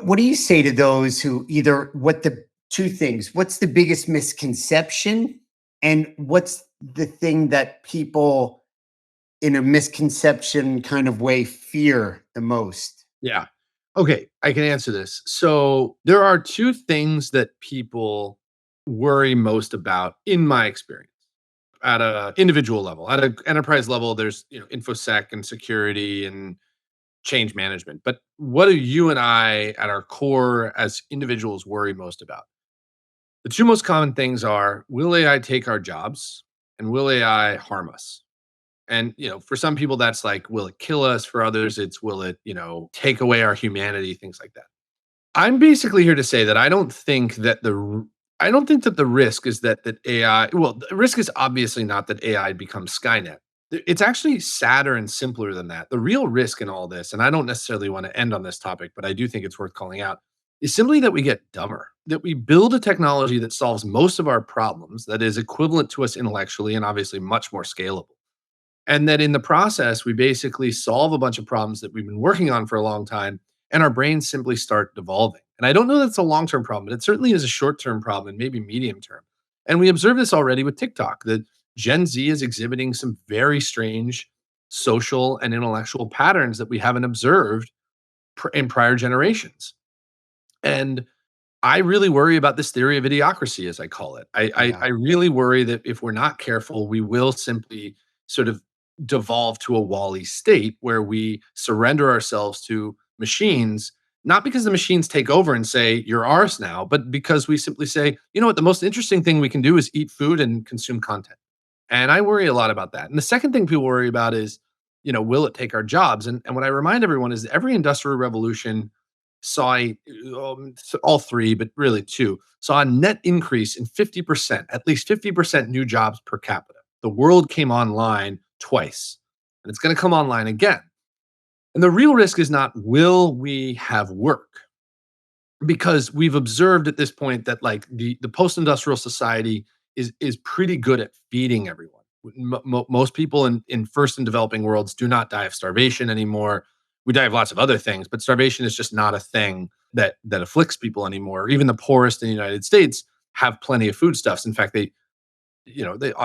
what do you say to those who either what the two things? What's the biggest misconception? And what's the thing that people in a misconception kind of way fear the most? Yeah. Okay, I can answer this. So there are two things that people worry most about in my experience at a individual level. At an enterprise level, there's infosec and security and change management. But what do you and I at our core as individuals worry most about? The two most common things are, will AI take our jobs and will AI harm us? And, for some people, that's like, will it kill us? For others, it's, will it, take away our humanity, things like that. I'm basically here to say that I don't think that the risk is that AI, well, the risk is obviously not that AI becomes Skynet. It's actually sadder and simpler than that. The real risk in all this, and I don't necessarily want to end on this topic, but I do think it's worth calling out, is simply that we get dumber, that we build a technology that solves most of our problems, that is equivalent to us intellectually and obviously much more scalable. And that in the process, we basically solve a bunch of problems that we've been working on for a long time, and our brains simply start devolving. And I don't know that's a long term problem, but it certainly is a short term problem and maybe medium term. And we observe this already with TikTok, that Gen Z is exhibiting some very strange social and intellectual patterns that we haven't observed in prior generations. And I really worry about this theory of idiocracy, as I call it. I Yeah. really worry that if we're not careful, we will simply sort of devolve to a Wall-E state where we surrender ourselves to machines, not because the machines take over and say, you're ours now, but because we simply say, you know what, the most interesting thing we can do is eat food and consume content. And I worry a lot about that. And the second thing people worry about is, will it take our jobs? And what I remind everyone is every industrial revolution saw all three, but really two, saw a net increase in 50%, at least 50% new jobs per capita. The world came online twice, and it's going to come online again. And the real risk is not, will we have work? Because we've observed at this point that like the post-industrial society is pretty good at feeding everyone. Most people in first and developing worlds do not die of starvation anymore. We die of lots of other things, but starvation is just not a thing that afflicts people anymore. Even the poorest in the United States have plenty of foodstuffs. In fact,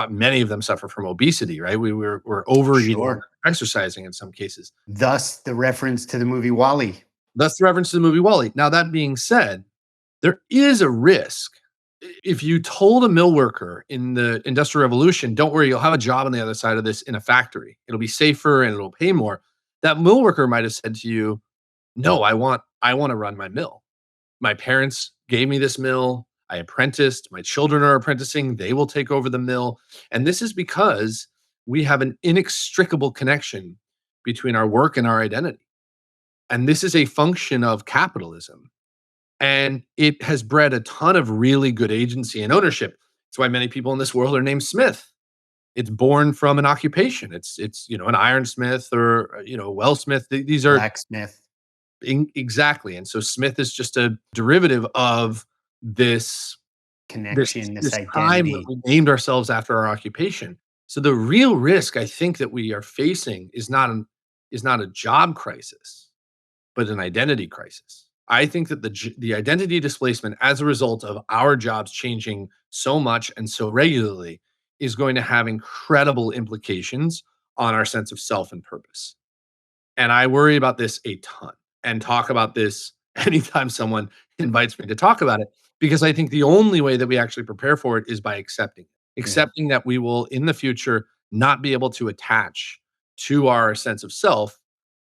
many of them suffer from obesity. Right? We're overeating, Sure. exercising in some cases. Thus the reference to the movie Wally. That's the reference to the movie Wall-E. Now, that being said, there is a risk. If you told a mill worker in the Industrial Revolution, don't worry, you'll have a job on the other side of this in a factory. It'll be safer and it'll pay more. That mill worker might have said to you, no, I want to run my mill. My parents gave me this mill. I apprenticed. My children are apprenticing. They will take over the mill. And this is because we have an inextricable connection between our work and our identity. And this is a function of capitalism. And it has bred a ton of really good agency and ownership. That's why many people in this world are named Smith. It's born from an occupation. It's an ironsmith or a wellsmith. These are Blacksmith. exactly. And so Smith is just a derivative of this Connection, this this time that identity. we named ourselves after our occupation. So the real risk I think that we are facing is not a job crisis, but an identity crisis. I think that the identity displacement as a result of our jobs changing so much and so regularly is going to have incredible implications on our sense of self and purpose. And I worry about this a ton and talk about this anytime someone invites me to talk about it, because I think the only way that we actually prepare for it is by Yeah. accepting that we will in the future not be able to attach to our sense of self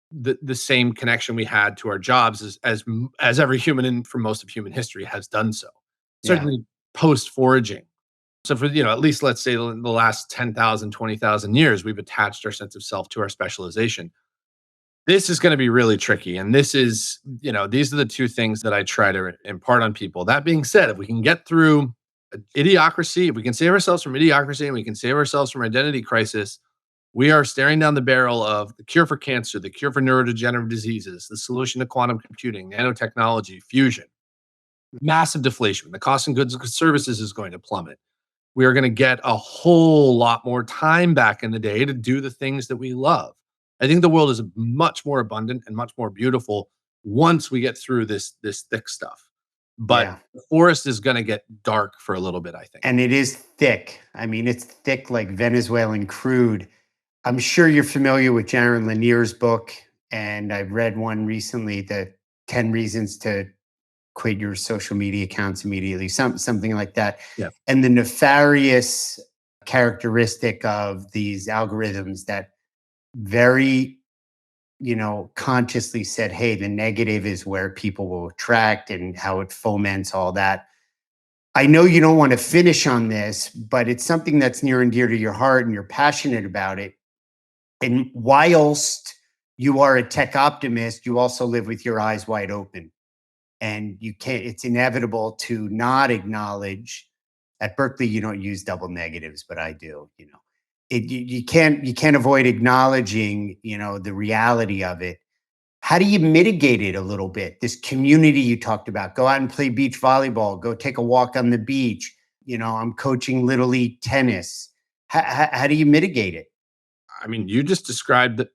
the same connection we had to our jobs as every human for most of human history has done so. Yeah. Certainly post foraging. So for at least let's say the last 10,000, 20,000 years, we've attached our sense of self to our specialization. This is going to be really tricky. And these are the two things that I try to impart on people. That being said, if we can get through idiocracy, if we can save ourselves from idiocracy and we can save ourselves from identity crisis, we are staring down the barrel of the cure for cancer, the cure for neurodegenerative diseases, the solution to quantum computing, nanotechnology, fusion, massive deflation. The cost of goods and services is going to plummet. We are going to get a whole lot more time back in the day to do the things that we love. I think the world is much more abundant and much more beautiful once we get through this thick stuff. But Yeah. the forest is going to get dark for a little bit, I think. And it is thick. I mean, it's thick like Venezuelan crude. I'm sure you're familiar with Jaron Lanier's book, and I've read one recently, the 10 reasons to quit your social media accounts immediately, something like that. Yeah. And the nefarious characteristic of these algorithms that very, consciously said, hey, the negative is where people will attract and how it foments all that. I know you don't want to finish on this, but it's something that's near and dear to your heart and you're passionate about it. And whilst you are a tech optimist, you also live with your eyes wide open. And you can't, it's inevitable to not acknowledge. At Berkeley, you don't use double negatives, but I do, you can't avoid acknowledging, the reality of it. How do you mitigate it a little bit? This community you talked about, go out and play beach volleyball, go take a walk on the beach. I'm coaching little league tennis. How do you mitigate it? I mean, you just described that,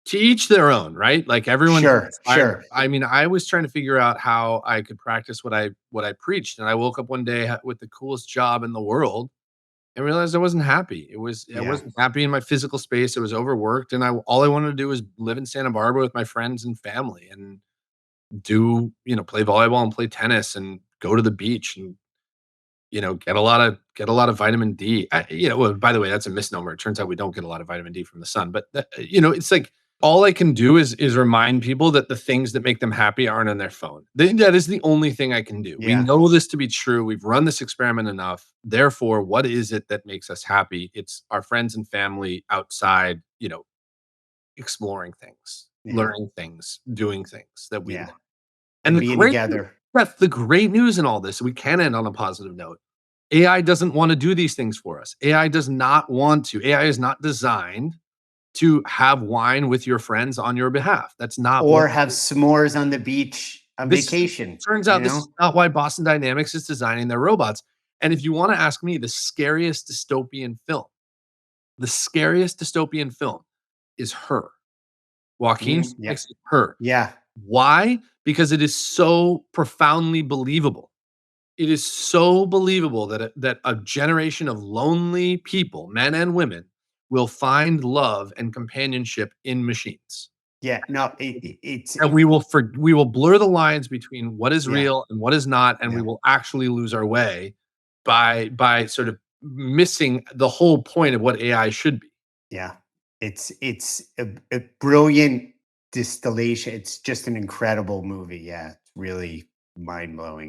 to each their own, right? Like everyone's Sure, inspired. sure. I mean, I was trying to figure out how I could practice what I preached, and I woke up one day with the coolest job in the world and realized I wasn't happy. I Yeah, wasn't happy in my physical space. I was overworked, and I all I wanted to do was live in Santa Barbara with my friends and family and play volleyball and play tennis and go to the beach and get a lot of vitamin D. Well, by the way, that's a misnomer. It turns out we don't get a lot of vitamin D from the sun, but it's like all I can do is remind people that the things that make them happy aren't on their phone. That is the only thing I can do. We yeah. know this to be true. We've run this experiment enough. Therefore, what is it that makes us happy? It's our friends and family outside, exploring things, Yeah, learning things, doing things that we yeah. love. And And being together. the great news in all this, we can end on a positive note. AI doesn't want to do these things for us. AI does not want to. AI is not designed to have wine with your friends on your behalf. That's not what Or have s'mores on the beach on this vacation, turns out. This is not why Boston Dynamics is designing their robots. And if you want to ask me, the scariest dystopian film is Her. Joaquin Yeah, Phoenix is Her. yeah, Why? Because it is so profoundly believable. It is so believable that a generation of lonely people, men and women, will find love and companionship in machines. yeah. No, it's And we will blur the lines between what is yeah, real and what is not, and we yeah, will actually lose our way by sort of missing the whole point of what AI should be. yeah. It's a brilliant distillation. It's just an incredible movie. Yeah, it's really mind blowing.